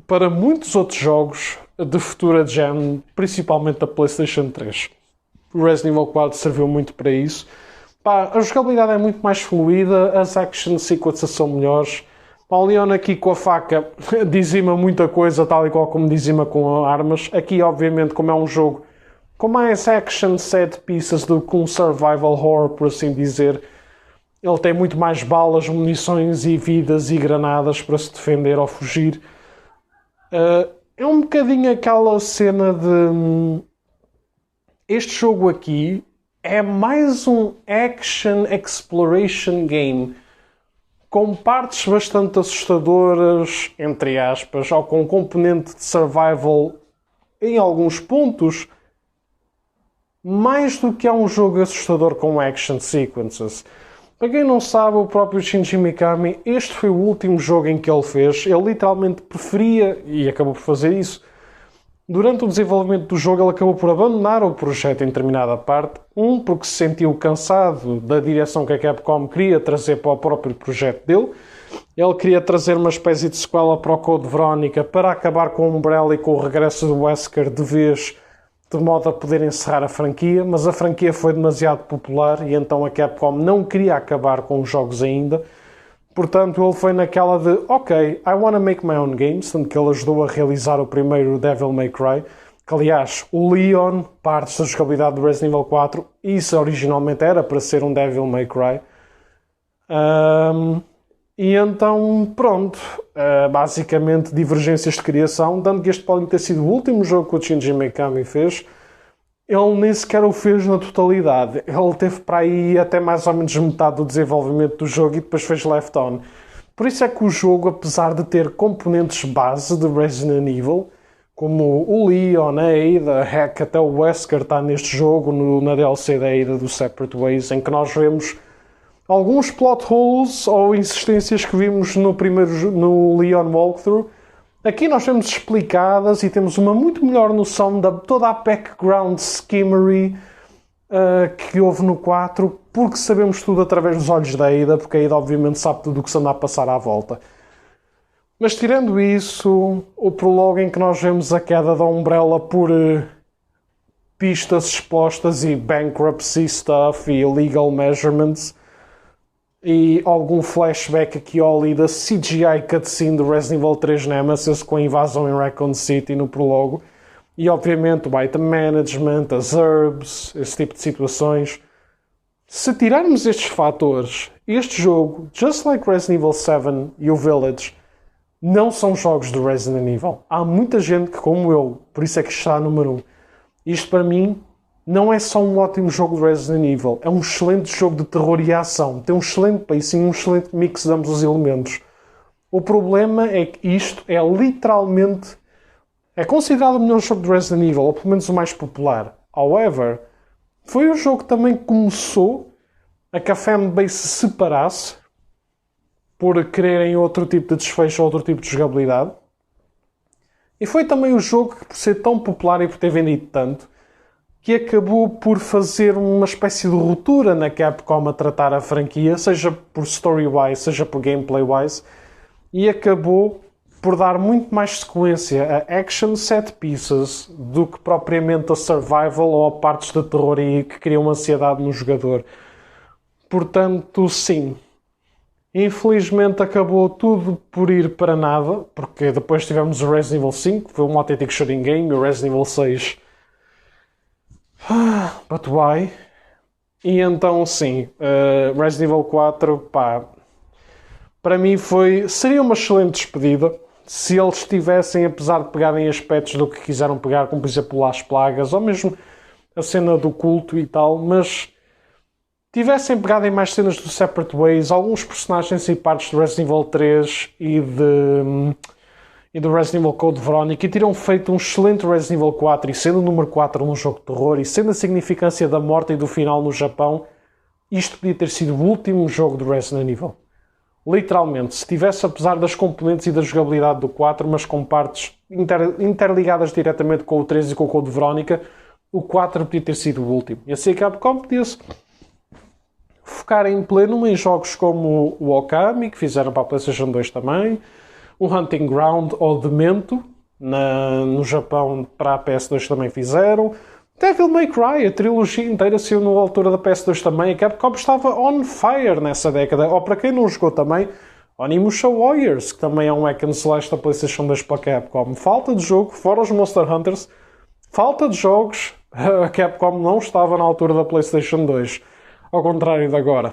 para muitos outros jogos de futura gen, principalmente da PlayStation 3. O Resident Evil 4 serviu muito para isso. A jogabilidade é muito mais fluida, as action sequences são melhores, O Leon aqui com a faca dizima muita coisa, tal e qual como dizima com armas. Aqui, obviamente, como é um jogo com mais action set pieces do que um survival horror, por assim dizer, ele tem muito mais balas, munições e vidas e granadas para se defender ou fugir. É um bocadinho aquela cena de... Este jogo aqui é mais um action exploration game com partes bastante assustadoras, entre aspas, ou com componente de survival em alguns pontos, mais do que é um jogo assustador com action sequences. Para quem não sabe, o próprio Shinji Mikami, este foi o último jogo em que ele fez. Ele literalmente preferia, e acabou por fazer isso, durante o desenvolvimento do jogo ele acabou por abandonar o projeto em determinada parte. Porque se sentiu cansado da direção que a Capcom queria trazer para o próprio projeto dele. Ele queria trazer uma espécie de sequela para o Code Veronica para acabar com o Umbrella e com o regresso do Wesker de vez, de modo a poder encerrar a franquia, mas a franquia foi demasiado popular e então a Capcom não queria acabar com os jogos ainda. Portanto, ele foi naquela de ok, I wanna make my own games, tanto que ele ajudou a realizar o primeiro Devil May Cry, que aliás, o Leon, partes da jogabilidade do Resident Evil 4, isso originalmente era para ser um Devil May Cry. E então, pronto, basicamente divergências de criação, dando que este pode ter sido o último jogo que o Shinji Mikami fez. Ele nem sequer o fez na totalidade. Ele teve para aí até mais ou menos metade do desenvolvimento do jogo e depois fez Left On. Por isso é que o jogo, apesar de ter componentes base de Resident Evil, como o Leon, a Ada, heck, até o Wesker está neste jogo, na DLC da Ada do Separate Ways, em que nós vemos alguns plot holes ou insistências que vimos no Leon Walkthrough. Aqui nós vemos explicadas e temos uma muito melhor noção de toda a background schemery que houve no 4, porque sabemos tudo através dos olhos da Ada, porque a Ada obviamente sabe tudo o que se anda a passar à volta. Mas tirando isso, o prologo em que nós vemos a queda da Umbrella por pistas expostas e bankruptcy stuff e legal measurements, e algum flashback aqui ou ali da CGI cutscene do Resident Evil 3 Nemesis com a invasão em Raccoon City no prologo, e obviamente o item management, as herbs, esse tipo de situações. Se tirarmos estes fatores, este jogo, just like Resident Evil 7 e o Village, não são jogos do Resident Evil. Há muita gente que, como eu, por isso é que está número 1. Isto para mim não é só um ótimo jogo de Resident Evil, é um excelente jogo de terror e ação. Tem um excelente pacing, um excelente mix de ambos os elementos. O problema é que isto é literalmente... é considerado o melhor jogo de Resident Evil, ou pelo menos o mais popular. However, foi o jogo que também começou a que a fanbase se separasse por quererem outro tipo de desfecho, outro tipo de jogabilidade. E foi também o jogo que, por ser tão popular e por ter vendido tanto, que acabou por fazer uma espécie de ruptura na Capcom a tratar a franquia, seja por story-wise, seja por gameplay-wise, e acabou por dar muito mais sequência a action set pieces do que propriamente a survival ou a partes de terror e que criam ansiedade no jogador. Portanto, sim. Infelizmente acabou tudo por ir para nada, porque depois tivemos o Resident Evil 5, que foi um autêntico shooting game, e o Resident Evil 6... but why? E então, sim, Resident Evil 4, pá, para mim seria uma excelente despedida se eles tivessem, apesar de pegarem aspectos do que quiseram pegar, como por exemplo Las Plagas, ou mesmo a cena do culto e tal, mas tivessem pegado em mais cenas do Separate Ways, alguns personagens e partes do Resident Evil 3 e do Resident Evil Code Veronica, e teriam feito um excelente Resident Evil 4, e sendo o número 4 num jogo de terror, e sendo a significância da morte e do final no Japão, isto podia ter sido o último jogo do Resident Evil. Literalmente, se tivesse, apesar das componentes e da jogabilidade do 4, mas com partes interligadas diretamente com o 3 e com o Code Veronica, o 4 podia ter sido o último. E assim a Capcom podia-se focar em pleno em jogos como o Okami, que fizeram para a PlayStation 2 também, o Hunting Ground ou Demento, no Japão para a PS2 também fizeram, Devil May Cry, a trilogia inteira saiu na altura da PS2 também. A Capcom estava on fire nessa década. Ou para quem não jogou também, Onimusha Warriors, que também é um hack and slash da PlayStation 2 para a Capcom. Falta de jogo, fora os Monster Hunters, falta de jogos. A Capcom não estava na altura da PlayStation 2, ao contrário de agora.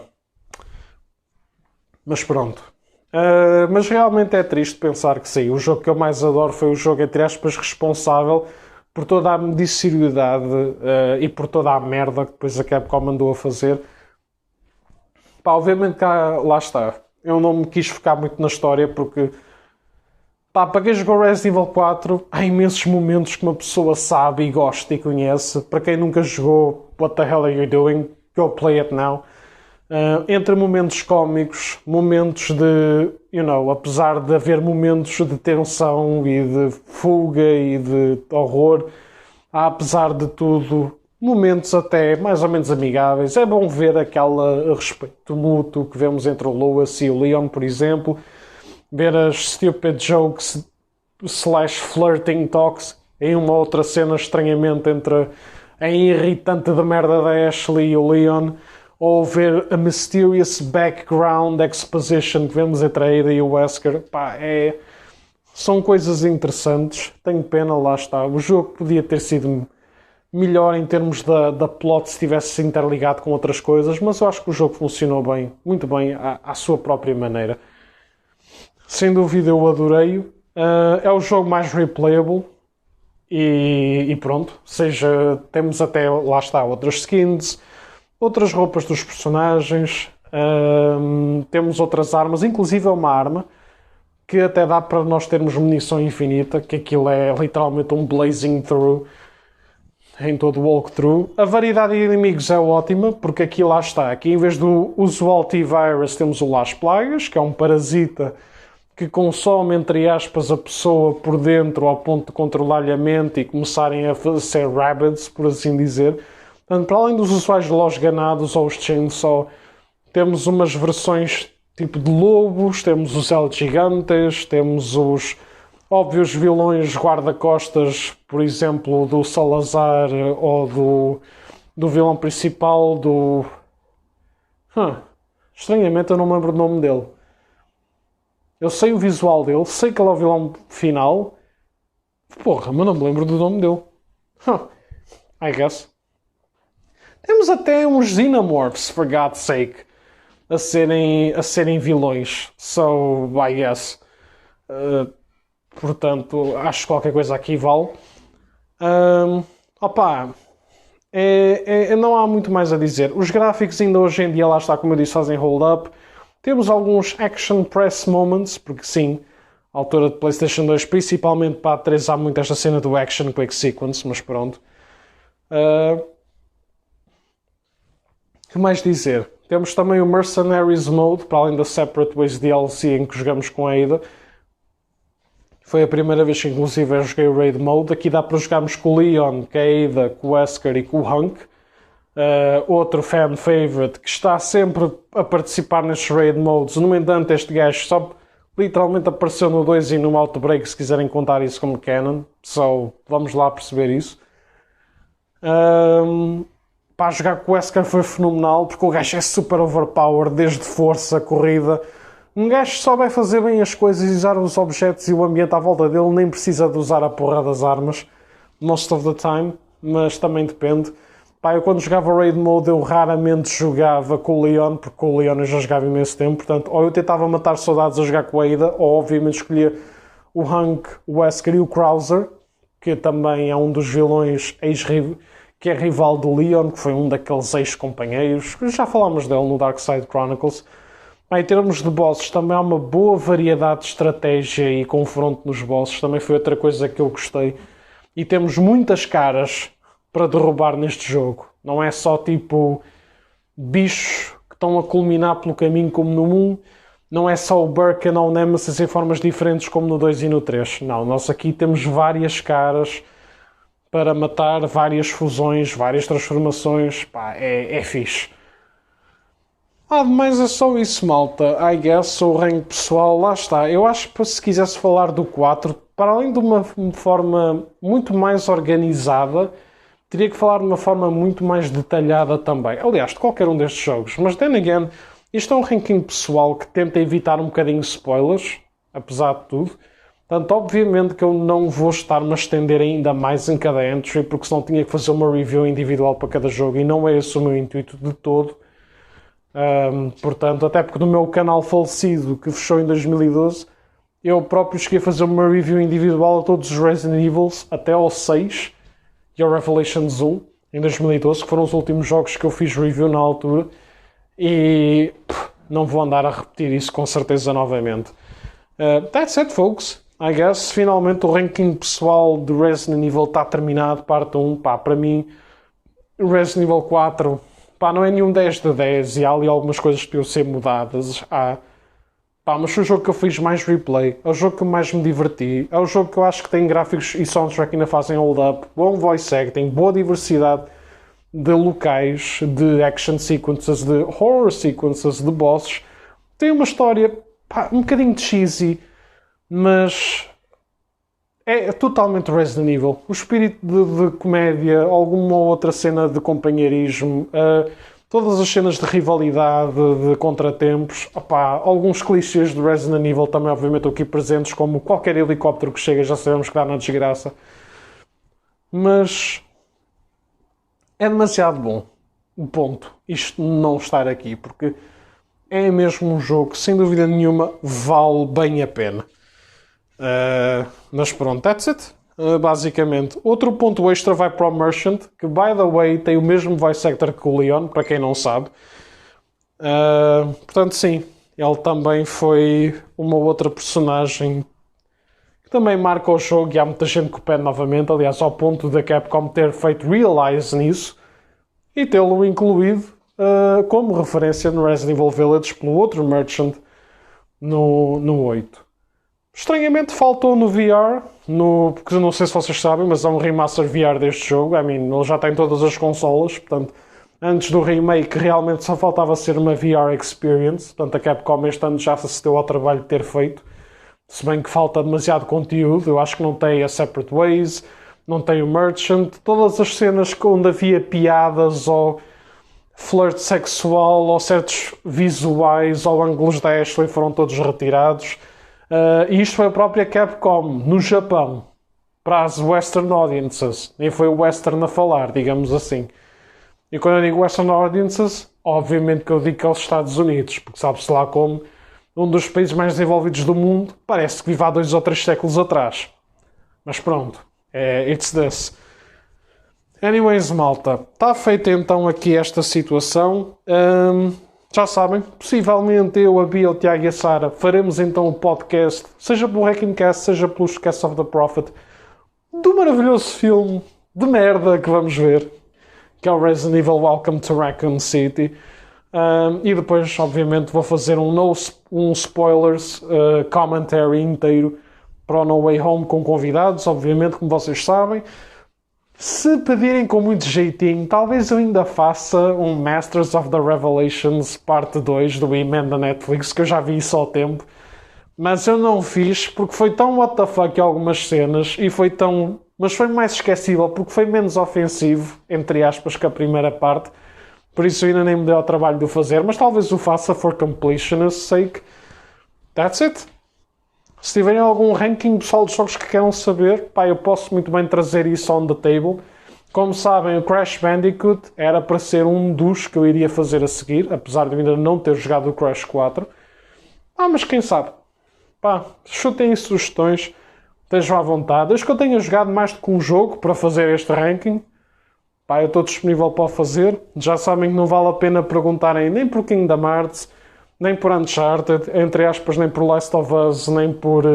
Mas pronto. Mas realmente é triste pensar que sim, o jogo que eu mais adoro foi o jogo, entre aspas, responsável por toda a mediciosidade e por toda a merda que depois a Capcom andou a fazer. Pá, obviamente que lá está. Eu não me quis focar muito na história porque, pá, para quem jogou Resident Evil 4, há imensos momentos que uma pessoa sabe e gosta e conhece. Para quem nunca jogou, what the hell are you doing? Go play it now. Entre momentos cómicos, momentos de, apesar de haver momentos de tensão e de fuga e de horror, há, apesar de tudo, momentos até mais ou menos amigáveis. É bom ver aquele respeito mútuo que vemos entre o Lewis e o Leon, por exemplo. Ver as stupid jokes / flirting talks em uma outra cena estranhamente entre a irritante de merda da Ashley e o Leon. Ou ver a mysterious background exposition que vemos entre a Ada e o Wesker. Pá, são coisas interessantes. Tenho pena, lá está. O jogo podia ter sido melhor em termos da plot se tivesse interligado com outras coisas, mas eu acho que o jogo funcionou bem, muito bem, à sua própria maneira. Sem dúvida eu adorei-o. É o jogo mais replayable e pronto. Temos até, lá está, outras skins, outras roupas dos personagens, temos outras armas, inclusive uma arma que até dá para nós termos munição infinita, que aquilo é literalmente um blazing through em todo o walkthrough. A variedade de inimigos é ótima, porque aqui lá está. Aqui em vez do usual T-Virus temos o Las Plagas, que é um parasita que consome, entre aspas, a pessoa por dentro ao ponto de controlar-lhe a mente e começarem a ser rabbids, por assim dizer. Portanto, para além dos usuais Los Ganados ou os Chainsaw, temos umas versões tipo de lobos, temos os El Gigantes, temos os óbvios vilões guarda-costas, por exemplo, do Salazar ou do vilão principal do... Estranhamente eu não me lembro do nome dele. Eu sei o visual dele, sei que ele é o vilão final. Porra, mas não me lembro do nome dele. I guess. Temos até uns Xenomorphs, for God's sake, a serem vilões. So, I guess. Portanto, acho que qualquer coisa aqui vale. Não há muito mais a dizer. Os gráficos ainda hoje em dia, lá está, como eu disse, fazem hold up. Temos alguns action press moments, porque sim, à altura de PlayStation 2, principalmente para a 3, há muito esta cena do action quick sequence, mas pronto. Que mais dizer? Temos também o Mercenaries Mode, para além da Separate Ways DLC em que jogamos com a Ada. Foi a primeira vez que inclusive eu joguei o Raid Mode. Aqui dá para jogarmos com o Leon, com a Ada, com o Wesker e com o Hunk. Outro fan favorite que está sempre a participar nestes Raid Modes. No entanto, este gajo só literalmente apareceu no 2 e no Outbreak, se quiserem contar isso como canon. So, vamos lá perceber isso. Para jogar com o Wesker foi fenomenal, porque o gajo é super overpowered, desde força, corrida. Um gajo só vai fazer bem as coisas e usar os objetos e o ambiente à volta dele, nem precisa de usar a porra das armas, most of the time, mas também depende. Pá, eu quando jogava Raid Mode eu raramente jogava com o Leon, porque com o Leon eu já jogava imenso tempo, portanto, ou eu tentava matar soldados a jogar com a Ada, ou obviamente escolhia o Hunk, o Wesker e o Krauser, que também é um dos vilões que é rival do Leon, que foi um daqueles ex-companheiros, já falámos dele no Dark Side Chronicles. Em termos de bosses, também há uma boa variedade de estratégia e confronto nos bosses, também foi outra coisa que eu gostei. E temos muitas caras para derrubar neste jogo. Não é só tipo bichos que estão a culminar pelo caminho como no 1, não é só o Birkin ou o Nemesis em formas diferentes como no 2 e no 3. Não, nós aqui temos várias caras para matar, várias fusões, várias transformações. Pá, é fixe. Mas é só isso, malta. I guess o rank pessoal, lá está. Eu acho que se quisesse falar do 4, para além de uma forma muito mais organizada, teria que falar de uma forma muito mais detalhada também. Aliás, de qualquer um destes jogos. Mas then again, Isto é um ranking pessoal que tenta evitar um bocadinho spoilers, apesar de tudo. Portanto, obviamente que eu não vou estar-me a estender ainda mais em cada entry, porque senão tinha que fazer uma review individual para cada jogo e não é esse o meu intuito de todo. Portanto, até porque no meu canal falecido, que fechou em 2012, eu próprio cheguei a fazer uma review individual a todos os Resident Evils, até ao 6 e ao Revelations 1, em 2012, que foram os últimos jogos que eu fiz review na altura. E não vou andar a repetir isso com certeza novamente. That's it, folks. I guess, finalmente o ranking pessoal de Resident Evil está terminado, parte 1. Para mim, Resident Evil 4, não é nenhum 10 de 10 e há ali algumas coisas que deviam ser mudadas. Mas foi o jogo que eu fiz mais replay, é o jogo que mais me diverti, é o jogo que eu acho que tem gráficos e soundtrack que ainda fazem hold up, bom voice acting, boa diversidade de locais, de action sequences, de horror sequences, de bosses. Tem uma história um bocadinho cheesy, mas é totalmente Resident Evil. O espírito de comédia, alguma outra cena de companheirismo, todas as cenas de rivalidade, de contratempos, alguns clichês de Resident Evil também obviamente aqui presentes, como qualquer helicóptero que chega já sabemos que dá na desgraça. Mas é demasiado bom. Ponto. Isto não estar aqui, porque é mesmo um jogo que, sem dúvida nenhuma, vale bem a pena. Mas pronto, that's it. Basicamente. Outro ponto extra vai para o Merchant, que, by the way, tem o mesmo voice actor que o Leon, para quem não sabe. Portanto, sim, ele também foi uma outra personagem que também marca o jogo e há muita gente que o pede novamente, aliás, ao ponto da Capcom ter feito realize nisso e tê-lo incluído como referência no Resident Evil Village pelo outro Merchant no 8. Estranhamente faltou no VR, porque eu não sei se vocês sabem, mas há um remaster VR deste jogo. Ele já tem todas as consolas, portanto, antes do remake realmente só faltava ser uma VR experience. Portanto, a Capcom este ano já se deu ao trabalho de ter feito. Se bem que falta demasiado conteúdo, eu acho que não tem a Separate Ways, não tem o Merchant, todas as cenas onde havia piadas ou flirt sexual ou certos visuais ou ângulos da Ashley foram todos retirados. E isto foi a própria Capcom, no Japão, para as Western Audiences. Nem foi o Western a falar, digamos assim. E quando eu digo Western Audiences, obviamente que eu digo que é os Estados Unidos, porque sabe-se lá como um dos países mais desenvolvidos do mundo, parece que vive há 2 ou 3 séculos atrás. Mas pronto, it's this. Anyways, malta, está feita então aqui esta situação. Já sabem, possivelmente eu, a Bia, o Tiago e a Sara faremos então o podcast, seja pelo Hackingcast, seja pelos Cast of the Prophet, do maravilhoso filme de merda que vamos ver, que é o Resident Evil Welcome to Raccoon City. E depois, obviamente, vou fazer um spoilers commentary inteiro para o No Way Home com convidados, obviamente, como vocês sabem. Se pedirem com muito jeitinho, talvez eu ainda faça um Masters of the Revelations parte 2 do E-Man da Netflix, que eu já vi isso ao tempo. Mas eu não fiz porque foi tão what the fuck algumas cenas e foi tão... Mas foi mais esquecível porque foi menos ofensivo, entre aspas, que a primeira parte. Por isso eu ainda nem me dei ao trabalho de o fazer, mas talvez o faça for completionist sake. That's it. Se tiverem algum ranking pessoal dos jogos que queiram saber, eu posso muito bem trazer isso on the table. Como sabem, o Crash Bandicoot era para ser um dos que eu iria fazer a seguir, apesar de eu ainda não ter jogado o Crash 4. Mas quem sabe? Chutem sugestões, estejam à vontade. Desde que eu tenha jogado mais do que um jogo para fazer este ranking, eu estou disponível para o fazer. Já sabem que não vale a pena perguntarem nem por Kingdom Hearts, nem por Uncharted, entre aspas, nem por Last of Us, nem por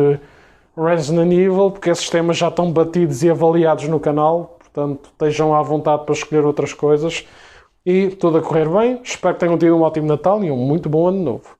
Resident Evil, porque esses temas já estão batidos e avaliados no canal, portanto estejam à vontade para escolher outras coisas. E tudo a correr bem, espero que tenham tido um ótimo Natal e um muito bom Ano Novo.